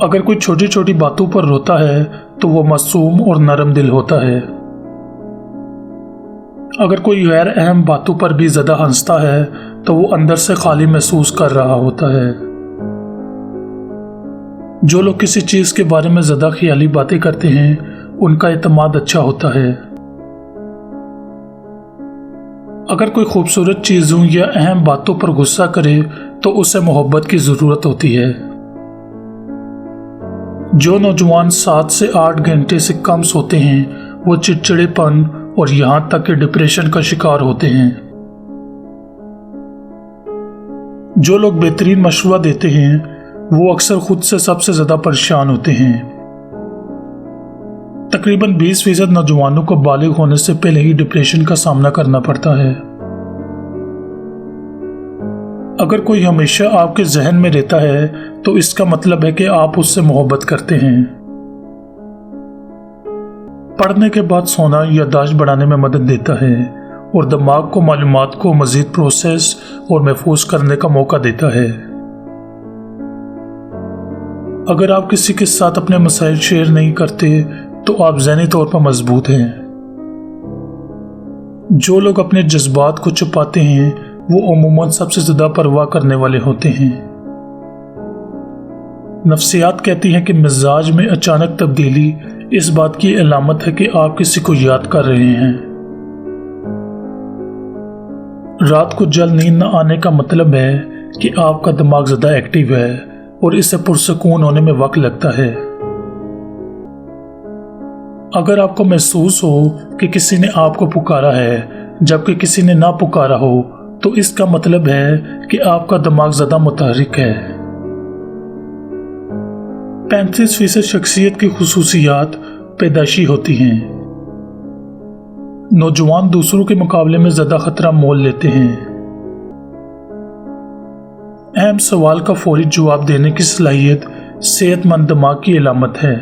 अगर कोई छोटी छोटी बातों पर रोता है तो वो मासूम और नरम दिल होता है। अगर कोई गैर अहम बातों पर भी ज़्यादा हंसता है तो वो अंदर से खाली महसूस कर रहा होता है। जो लोग किसी चीज़ के बारे में ज़्यादा ख्याली बातें करते हैं उनका एतमाद अच्छा होता है। अगर कोई खूबसूरत चीज़ों या अहम बातों पर गुस्सा करे तो उसे मोहब्बत की ज़रूरत होती है। जो नौजवान 7 से 8 घंटे से कम सोते हैं वो चिड़चिड़ेपन और यहाँ तक कि डिप्रेशन का शिकार होते हैं। जो लोग बेहतरीन मशवरा देते हैं वो अक्सर खुद से सबसे ज़्यादा परेशान होते हैं। तकरीबन 20% नौजवानों को बालिग होने से पहले ही डिप्रेशन का सामना करना पड़ता है। अगर कोई हमेशा आपके जहन में रहता है तो इसका मतलब है कि आप उससे मोहब्बत करते हैं। पढ़ने के बाद सोना याददाश्त बढ़ाने में मदद देता है और दिमाग को मालूमात को मज़ीद प्रोसेस और महफूज करने का मौका देता है। अगर आप किसी के साथ अपने मसाइल शेयर नहीं करते तो आप ज़हनी तौर पर मजबूत हैं। जो लोग अपने जज्बात को छुपाते हैं वो अमूमन सबसे ज़्यादा परवाह करने वाले होते हैं। नफ्सियात कहती हैं कि मिजाज में अचानक तब्दीली इस बात की अलामत है कि आप किसी को याद कर रहे हैं। रात को जल्द नींद न आने का मतलब है कि आपका दिमाग ज़्यादा एक्टिव है और इससे पुरसकून होने में वक्त लगता है। अगर आपको महसूस हो कि किसी ने आपको पुकारा है जबकि किसी ने ना पुकारा हो तो इसका मतलब है कि आपका दिमाग ज़्यादा मुतहरिक है। 35% शख्सियत की खुसूसियात पैदाइशी होती हैं। नौजवान दूसरों के मुकाबले में ज़्यादा खतरा मोल लेते हैं। अहम सवाल का फौरी जवाब देने की सलाहियत सेहतमंद दिमाग की अलामत है।